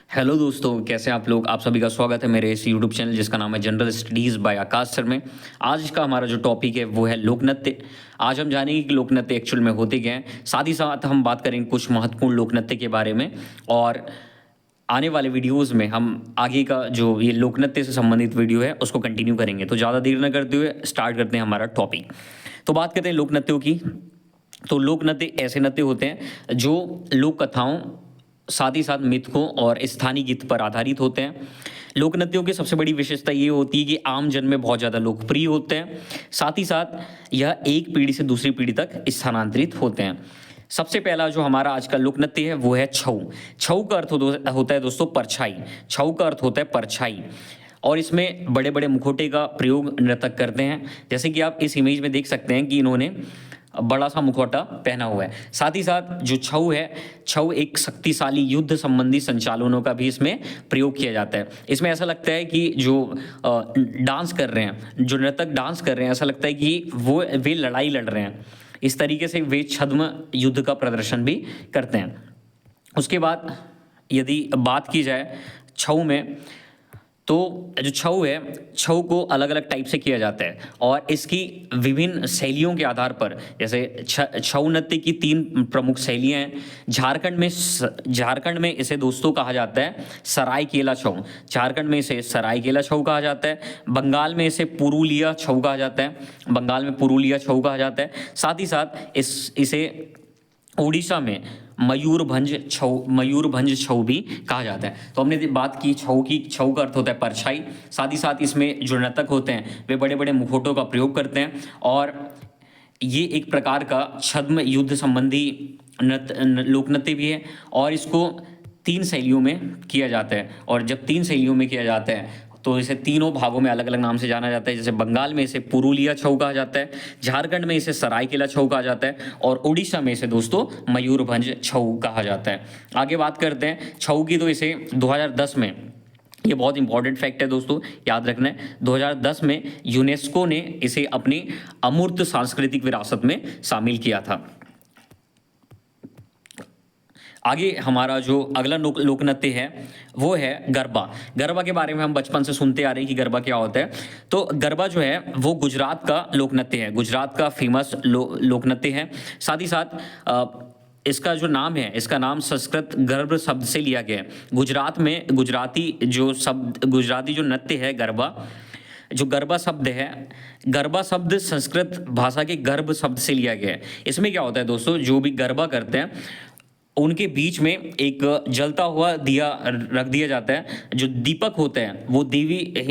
Hello दोस्तों, कैसे हैं आप लोग। आप सभी का स्वागत है मेरे इस यूट्यूब चैनल जिसका नाम है जनरल स्टडीज़ बाय आकाश सर में। आज का हमारा जो टॉपिक है वो है लोक नृत्य। आज हम जानेंगे कि लोक नृत्य एक्चुअल में होते क्या हैं। साथ ही साथ हम बात करेंगे कुछ महत्वपूर्ण लोक नृत्य के बारे में। और आने वाले वीडियोज़ में हम आगे का जो ये लोक नृत्य से संबंधित वीडियो है उसको कंटिन्यू करेंगे। तो ज़्यादा देर न करते हुए स्टार्ट करते हैं हमारा टॉपिक। तो बात करते हैं लोक नृत्यों की। तो लोक नृत्य ऐसे नृत्य होते हैं जो लोक कथाओं, साथ ही साथ मिथकों और स्थानीय गीत पर आधारित होते हैं। लोक नृत्यों की सबसे बड़ी विशेषता ये होती है कि आम जन में बहुत ज़्यादा लोकप्रिय होते हैं। साथ ही साथ यह एक पीढ़ी से दूसरी पीढ़ी तक स्थानांतरित होते हैं। सबसे पहला जो हमारा आज का लोक नृत्य है वो है छऊ। छऊ का अर्थ होता है दोस्तों परछाई। छऊ का अर्थ होता है परछाई। और इसमें बड़े बड़े मुखौटे का प्रयोग नर्तक करते हैं। जैसे कि आप इस इमेज में देख सकते हैं कि इन्होंने बड़ा सा मुखौटा पहना हुआ है। साथ ही साथ जो छऊ है, छऊ एक शक्तिशाली युद्ध संबंधी संचालनों का भी इसमें प्रयोग किया जाता है। इसमें ऐसा लगता है कि जो डांस कर रहे हैं, जो नर्तक डांस कर रहे हैं, ऐसा लगता है कि वे लड़ाई लड़ रहे हैं। इस तरीके से वे छद्म युद्ध का प्रदर्शन भी करते हैं। उसके बाद यदि बात की जाए छऊ में, तो जो छऊ है, छऊ को अलग अलग टाइप से किया जाता है और इसकी विभिन्न शैलियों के आधार पर, जैसे छऊ नृत्य की 3 प्रमुख शैलियाँ हैं। झारखंड में इसे दोस्तों कहा जाता है सरायकेला छऊ। झारखंड में इसे सरायकेला छऊ कहा जाता है। बंगाल में इसे पुरुलिया छऊ कहा जाता है। बंगाल में पुरुलिया छऊ कहा जाता है। साथ ही साथ इसे उड़ीसा में मयूरभंज छऊ भी कहा जाता है। तो हमने बात की छऊ की। छऊ का अर्थ होता है परछाई। साथ ही साथ इसमें जो नर्तक होते हैं वे बड़े बड़े मुखौटों का प्रयोग करते हैं और ये एक प्रकार का छद्म युद्ध संबंधी लोक नृत्य भी है। और इसको 3 शैलियों में किया जाता है। और जब 3 शैलियों में किया जाता है तो इसे तीनों भागों में अलग अलग नाम से जाना जाता है। जैसे बंगाल में इसे पुरुलिया छऊ कहा जाता है, झारखंड में इसे सरायकेला छऊ कहा जाता है और उड़ीसा में इसे दोस्तों मयूरभंज छऊ कहा जाता है। आगे बात करते हैं छऊ की। तो इसे 2010 में, ये बहुत इंपॉर्टेंट फैक्ट है दोस्तों, याद रखना है, 2010 में यूनेस्को ने इसे अपनी अमूर्त सांस्कृतिक विरासत में शामिल किया था। आगे हमारा जो अगला लोक नृत्य है वो है गरबा। गरबा के बारे में हम बचपन से सुनते आ रहे हैं कि गरबा क्या होता है। तो गरबा जो है वो गुजरात का लोक नृत्य है, गुजरात का फेमस लोक नृत्य है। साथ ही साथ इसका जो नाम है, इसका नाम संस्कृत गर्भ शब्द से लिया गया है। गुजरात में गुजराती जो नृत्य है गरबा, जो गरबा शब्द है, गरबा शब्द संस्कृत भाषा के गर्भ शब्द से लिया गया है। इसमें क्या होता है दोस्तों, जो भी गरबा करते हैं उनके बीच में एक जलता हुआ दिया रख दिया जाता है। जो दीपक होता है वो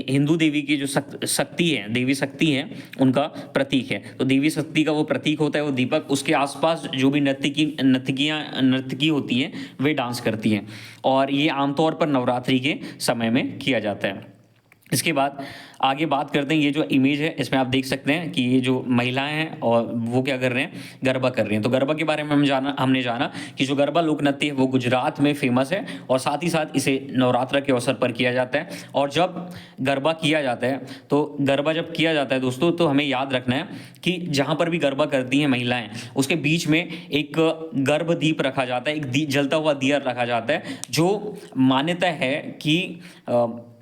हिंदू देवी की जो शक्ति है, देवी शक्ति है, उनका प्रतीक है। तो देवी शक्ति का वो प्रतीक होता है वो दीपक। उसके आसपास जो भी नर्तकी होती हैं वे डांस करती हैं और ये आमतौर पर नवरात्रि के समय में किया जाता है। इसके बाद आगे बात करते हैं, ये जो इमेज है इसमें आप देख सकते हैं कि ये जो महिलाएं हैं और वो क्या कर रहे हैं, गरबा कर रही हैं। तो गरबा के बारे में हमने जाना कि जो गरबा लोक नृत्य है वो गुजरात में फेमस है और साथ ही साथ इसे नवरात्र के अवसर पर किया जाता है। और जब गरबा किया जाता है, तो गरबा जब किया जाता है दोस्तों, तो हमें याद रखना है कि जहाँ पर भी गरबा करती हैं महिलाएँ, उसके बीच में एक गर्भदीप रखा जाता है, एक जलता हुआ दिया रखा जाता है, जो मान्यता है कि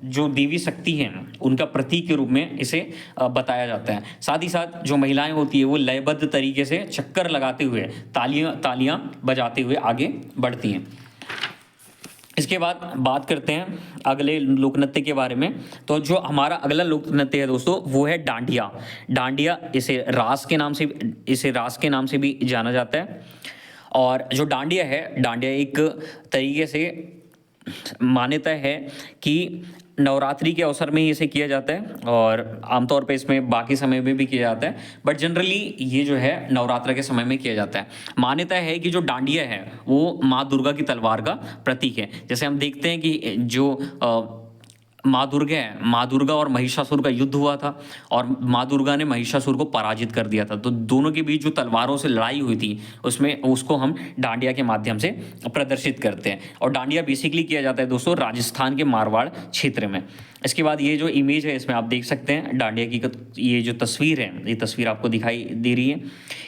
जो देवी शक्ति हैं उनका प्रतीक के रूप में इसे बताया जाता है। साथ ही साथ जो महिलाएं होती है वो लयबद्ध तरीके से चक्कर लगाते हुए, तालियां बजाते हुए आगे बढ़ती हैं। इसके बाद बात करते हैं अगले लोक नृत्य के बारे में। तो जो हमारा अगला लोक नृत्य है दोस्तों वो है डांडिया। डांडिया इसे रास के नाम से भी जाना जाता है। और जो डांडिया है, डांडिया एक तरीके से मान्यता है कि नवरात्रि के अवसर में ही इसे किया जाता है और आमतौर पे इसमें बाकी समय में भी किया जाता है, बट जनरली ये जो है नवरात्र के समय में किया जाता है। मान्यता है कि जो डांडिया है वो माँ दुर्गा की तलवार का प्रतीक है। जैसे हम देखते हैं कि जो माँ दुर्गा और महिषासुर का युद्ध हुआ था और माँ दुर्गा ने महिषासुर को पराजित कर दिया था। तो दोनों के बीच जो तलवारों से लड़ाई हुई थी उसमें उसको हम डांडिया के माध्यम से प्रदर्शित करते हैं। और डांडिया बेसिकली किया जाता है दोस्तों राजस्थान के मारवाड़ क्षेत्र में। इसके बाद ये जो इमेज है इसमें आप देख सकते हैं डांडिया की ये जो तस्वीर है, ये तस्वीर आपको दिखाई दे रही है।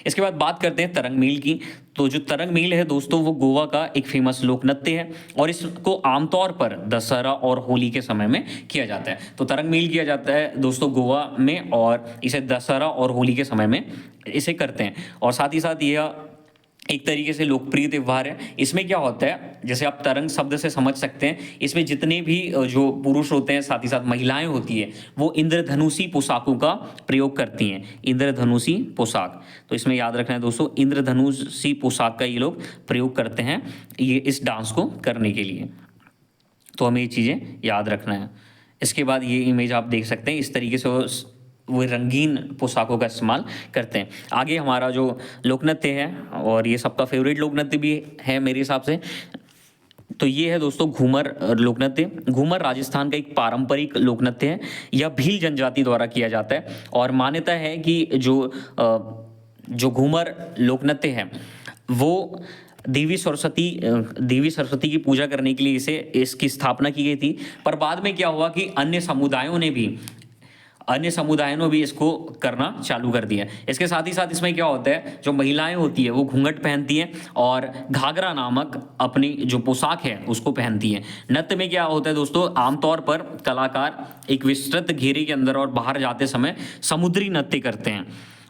इसके बाद बात करते हैं तरंग मील की। तो जो तरंग मील है दोस्तों वो गोवा का एक फेमस लोक नृत्य है और इसको आमतौर पर दशहरा और होली के समय में किया जाता है। तो तरंग मील किया जाता है दोस्तों गोवा में और इसे दशहरा और होली के समय में इसे करते हैं। और साथ ही साथ यह एक तरीके से लोकप्रिय त्यौहार है। इसमें क्या होता है, जैसे आप तरंग शब्द से समझ सकते हैं, इसमें जितने भी जो पुरुष होते हैं साथ ही साथ महिलाएं होती है वो इंद्रधनुषी पोशाकों का प्रयोग करती हैं। इंद्रधनुषी पोशाक, तो इसमें याद रखना है दोस्तों, इंद्रधनुषी पोशाक का ये लोग प्रयोग करते हैं ये इस डांस को करने के लिए। तो हमें ये चीज़ें याद रखना है। इसके बाद ये इमेज आप देख सकते हैं, इस तरीके से वो रंगीन पोशाकों का इस्तेमाल करते हैं। आगे हमारा जो लोक नृत्य है और ये सबका फेवरेट लोक नृत्य भी है मेरे हिसाब से, तो ये है दोस्तों घूमर लोक नृत्य। घूमर राजस्थान का एक पारंपरिक लोक नृत्य है। यह भील जनजाति द्वारा किया जाता है और मान्यता है कि जो घूमर लोक नृत्य है वो देवी सरस्वती की पूजा करने के लिए इसकी स्थापना की गई थी। पर बाद में क्या हुआ कि अन्य समुदायों ने भी इसको करना चालू कर दिया। इसके साथ ही साथ इसमें क्या होता है, जो महिलाएं होती है वो घूंघट पहनती हैं और घाघरा नामक अपनी जो पोशाक है उसको पहनती हैं। नृत्य में क्या होता है दोस्तों, आमतौर पर कलाकार एक विस्तृत घेरे के अंदर और बाहर जाते समय समुद्री नृत्य करते हैं।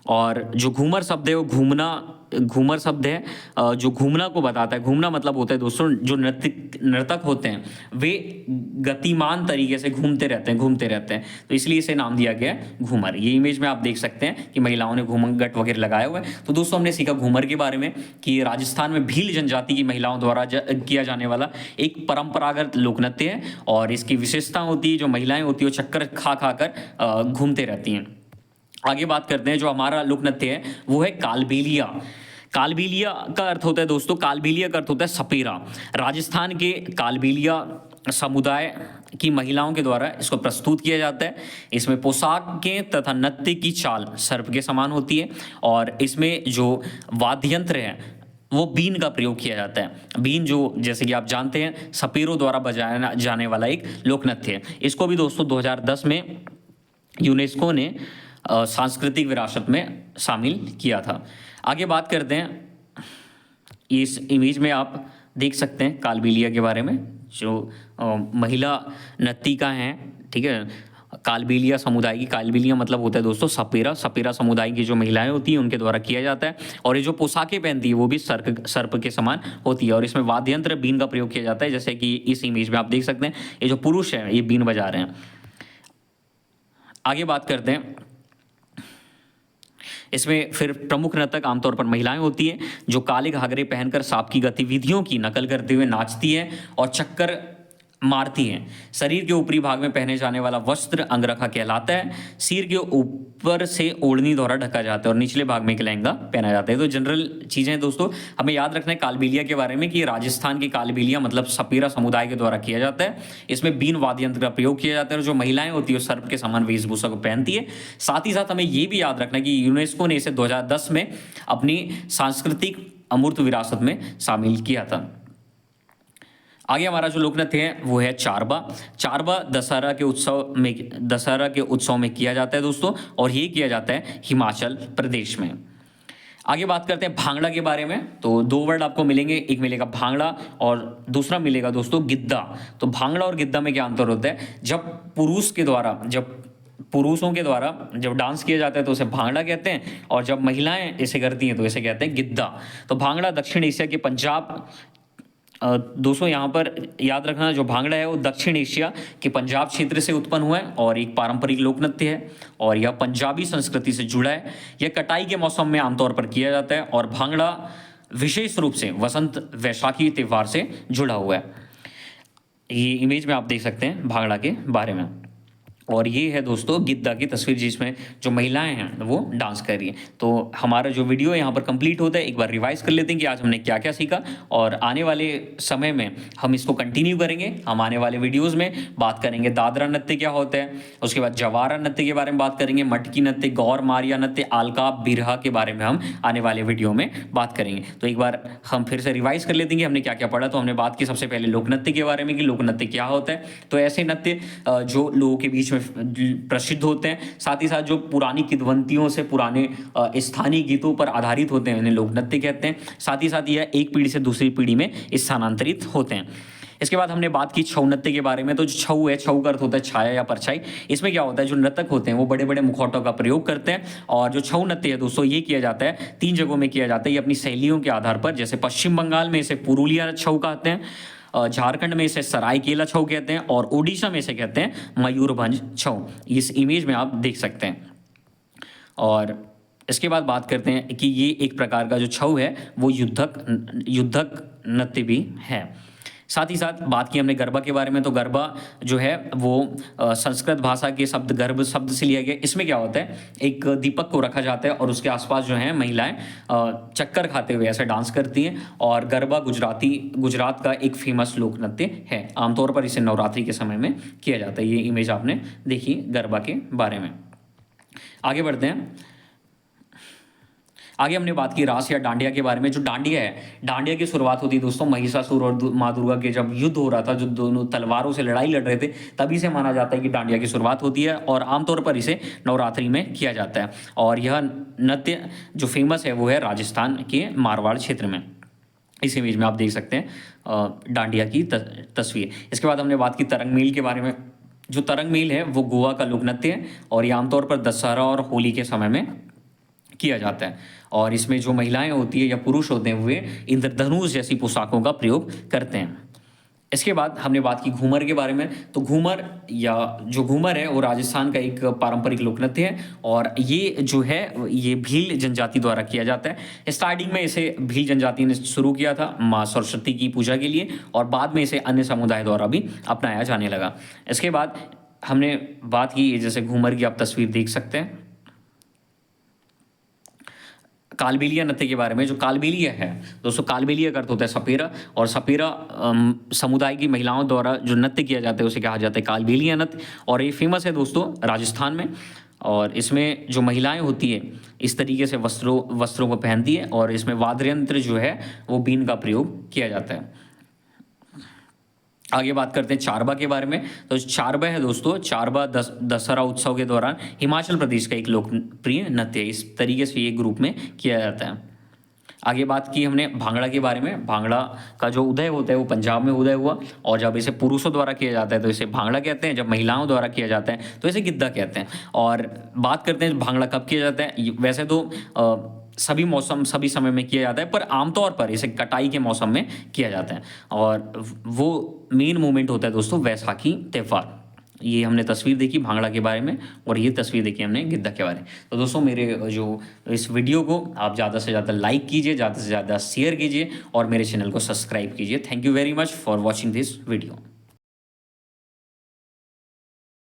और जो घूमर शब्द है वो घूमर शब्द है जो घूमना को बताता है। घूमना मतलब होता है दोस्तों, जो नर्तक होते हैं वे गतिमान तरीके से घूमते रहते हैं, तो इसलिए इसे नाम दिया गया है घूमर। ये इमेज में आप देख सकते हैं कि महिलाओं ने घूंघट वगैरह लगाया हुआ है। तो दोस्तों हमने सीखा घूमर के बारे में कि राजस्थान में भील जनजाति की महिलाओं द्वारा किया जाने वाला एक परंपरागत लोक नृत्य है और इसकी विशेषता होती है जो महिलाएं होती है वो चक्कर खा कर घूमते रहती हैं। आगे बात करते हैं, जो हमारा लोक नृत्य है वो है कालबेलिया। कालबेलिया का अर्थ होता है दोस्तों, कालबेलिया का अर्थ होता है सपेरा। राजस्थान के कालबेलिया समुदाय की महिलाओं के द्वारा इसको प्रस्तुत किया जाता है। इसमें पोशाकें तथा नृत्य की चाल सर्प के समान होती है और इसमें जो वाद्य यंत्र है वो बीन का प्रयोग किया जाता है। बीन जो जैसे कि आप जानते हैं सपेरों द्वारा बजाया जाने वाला एक लोक नृत्य है। इसको भी दोस्तों 2010 में यूनेस्को ने सांस्कृतिक विरासत में शामिल किया था। आगे बात करते हैं, इस इमेज में आप देख सकते हैं कालबेलिया के बारे में, जो महिला नर्तिका हैं, ठीक है। कालबेलिया समुदाय की, कालबेलिया मतलब होता है दोस्तों सपेरा समुदाय की जो महिलाएं होती हैं उनके द्वारा किया जाता है। और ये जो पोशाकें पहनती है वो भी सर्प के समान होती है और इसमें वाद्य यंत्र बीन का प्रयोग किया जाता है। जैसे कि इस इमेज में आप देख सकते हैं ये जो पुरुष हैं ये बीन बजा रहे हैं। आगे बात करते हैं, इसमें फिर प्रमुख नर्तक आमतौर पर महिलाएं होती हैं जो काले घाघरे पहनकर सांप की गतिविधियों की नकल करते हुए नाचती हैं और चक्कर मारती हैं। शरीर के ऊपरी भाग में पहने जाने वाला वस्त्र अंगरखा कहलाता है। सिर के ऊपर से ओढ़नी द्वारा ढका जाता है और निचले भाग में एक लहंगा पहना जाता है। तो जनरल चीज़ें हैं दोस्तों, हमें याद रखना है कालबेलिया के बारे में कि राजस्थान की कालबेलिया मतलब सपेरा समुदाय के द्वारा किया जाता है। इसमें बीन वाद्य यंत्र का प्रयोग किया जाता है और जो महिलाएं होती है वो सर्प के समान वेशभूषा को पहनती है। साथ ही साथ हमें ये भी याद रखना है कि यूनेस्को ने इसे 2010 में अपनी सांस्कृतिक अमूर्त विरासत में शामिल किया था। आगे हमारा जो लोक नृत्य है वो है चारबा दशहरा के उत्सव में किया जाता है दोस्तों, और ये किया जाता है हिमाचल प्रदेश में। आगे बात करते हैं भांगड़ा के बारे में। तो दो वर्ड आपको मिलेंगे, एक मिलेगा भांगड़ा और दूसरा मिलेगा दोस्तों गिद्दा। तो भांगड़ा और गिद्दा में क्या अंतर होता है, जब पुरुषों के द्वारा जब डांस किया जाता है तो उसे भांगड़ा कहते हैं और जब महिलाएं इसे करती हैं तो इसे कहते हैं गिद्दा। तो भांगड़ा दक्षिण एशिया के पंजाब, दोस्तों यहाँ पर याद रखना जो भांगड़ा है वो दक्षिण एशिया के पंजाब क्षेत्र से उत्पन्न हुआ है और एक पारंपरिक लोक नृत्य है और यह पंजाबी संस्कृति से जुड़ा है। यह कटाई के मौसम में आमतौर पर किया जाता है और भांगड़ा विशेष रूप से वसंत वैशाखी त्यौहार से जुड़ा हुआ है। ये इमेज में आप देख सकते हैं भांगड़ा के बारे में। और ये है दोस्तों गिद्दा की तस्वीर जिसमें जो महिलाएं हैं वो डांस कर रही हैं। तो हमारा जो वीडियो है यहाँ पर कंप्लीट होता है। एक बार रिवाइज कर लेते हैं कि आज हमने क्या क्या सीखा, और आने वाले समय में हम इसको कंटिन्यू करेंगे। हम आने वाले वीडियोज़ में बात करेंगे दादरा नृत्य क्या होता है, उसके बाद जवारा नृत्य के बारे में बात करेंगे, मटकी नृत्य, गौर मारिया नृत्य, आलका बिरहा के बारे में हम आने वाले वीडियो में बात करेंगे। तो एक बार हम फिर से रिवाइज कर लेते हैं कि हमने क्या क्या पढ़ा। तो हमने बात की सबसे पहले लोक नृत्य के बारे में कि लोक नृत्य क्या होता है। तो ऐसे नृत्य जो लोगों के बीच में प्रसिद्ध होते हैं, साथ ही साथ जो पुरानी किंवदंतियों से, पुराने स्थानीय गीतों पर आधारित होते हैं, उन्हें लोक नृत्य कहते हैं। साथ ही साथ यह एक पीढ़ी से दूसरी पीढ़ी में स्थानांतरित होते हैं। इसके बाद हमने बात की छऊ नृत्य के बारे में। तो जो छऊ है, छऊ का अर्थ होता है छाया या परछाई। इसमें क्या होता है, जो नर्तक होते हैं वो बड़े बड़े मुखौटों का प्रयोग करते हैं। और जो छऊ नृत्य है दोस्तों, ये किया जाता है 3 जगहों में किया जाता है। ये अपनी शैलियों के आधार पर, जैसे पश्चिम बंगाल में इसे पुरुलिया छऊ कहते हैं, झारखंड में इसे सरायकेला छऊ कहते हैं, और ओडिशा में इसे कहते हैं मयूरभंज छऊ। इस इमेज में आप देख सकते हैं। और इसके बाद बात करते हैं कि ये एक प्रकार का जो छऊ है वो युद्धक नृत्य भी है। साथ ही साथ बात की हमने गरबा के बारे में। तो गरबा जो है वो संस्कृत भाषा के शब्द गर्भ शब्द से लिया गया। इसमें क्या होता है, एक दीपक को रखा जाता है और उसके आसपास जो है महिलाएं चक्कर खाते हुए ऐसे डांस करती हैं। और गरबा गुजरात का एक फेमस लोक नृत्य है। आमतौर पर इसे नवरात्रि के समय में किया जाता है। ये इमेज आपने देखी गरबा के बारे में। आगे बढ़ते हैं। आगे हमने बात की रास या डांडिया के बारे में। जो डांडिया है, डांडिया की शुरुआत होती है दोस्तों महिषासुर और माँ दुर्गा के जब युद्ध हो रहा था, जो दोनों तलवारों से लड़ाई लड़ रहे थे, तभी से माना जाता है कि डांडिया की शुरुआत होती है। और आमतौर पर इसे नवरात्रि में किया जाता है। और यह नृत्य जो फेमस है वो है राजस्थान के मारवाड़ क्षेत्र में। इस इमेज में आप देख सकते हैं डांडिया की तस्वीर। इसके बाद हमने बात की तरंग मेल के बारे में। जो तरंग मेल है वो गोवा का लोक नृत्य है, और ये आमतौर पर दशहरा और होली के समय में किया जाता है। और इसमें जो महिलाएं होती है या पुरुष होते हैं वे इंद्रधनुष जैसी पोशाकों का प्रयोग करते हैं। इसके बाद हमने बात की घूमर के बारे में। तो घूमर या जो घूमर है वो राजस्थान का एक पारंपरिक लोक नृत्य है, और ये जो है ये भील जनजाति द्वारा किया जाता है। स्टार्टिंग में इसे भील जनजाति ने शुरू किया था माँ सरस्वती की पूजा के लिए, और बाद में इसे अन्य समुदाय द्वारा भी अपनाया जाने लगा। इसके बाद हमने बात की जैसे घूमर की आप तस्वीर देख सकते हैं कालबेलिया नृत्य के बारे में। जो कालबेलिया है दोस्तों, कालबेलिया का अर्थ होता है सपेरा, और सपेरा समुदाय की महिलाओं द्वारा जो नृत्य किया जाता है उसे कहा जाता है कालबेलिया नृत्य। और ये फेमस है दोस्तों राजस्थान में। और इसमें जो महिलाएं होती है इस तरीके से वस्त्रों को पहनती है, और इसमें वाद्य यंत्र जो है वो बीन का प्रयोग किया जाता है। आगे बात करते हैं चारबा के बारे में। तो चारबा है दोस्तों, चारबा दशहरा उत्सव के दौरान हिमाचल प्रदेश का एक लोकप्रिय नृत्य है। इस तरीके से ये ग्रुप में किया जाता है। आगे बात की हमने भांगड़ा के बारे में। भांगड़ा का जो उदय होता है वो पंजाब में उदय हुआ, और जब इसे पुरुषों द्वारा किया जाता है तो इसे भांगड़ा कहते हैं, जब महिलाओं द्वारा किया जाता है तो इसे गिद्दा कहते हैं। और बात करते हैं भांगड़ा कब किया जाता है। वैसे तो सभी मौसम सभी समय में किया जाता है, पर आमतौर पर इसे कटाई के मौसम में किया जाता है। और वो मेन मोमेंट होता है दोस्तों वैसाखी त्यौहार। ये हमने तस्वीर देखी भांगड़ा के बारे में, और ये तस्वीर देखी हमने गिद्दा के बारे में। तो दोस्तों मेरे जो इस वीडियो को आप ज़्यादा से ज़्यादा लाइक कीजिए, ज़्यादा से ज़्यादा शेयर कीजिए, और मेरे चैनल को सब्सक्राइब कीजिए। Thank you very much for watching this video.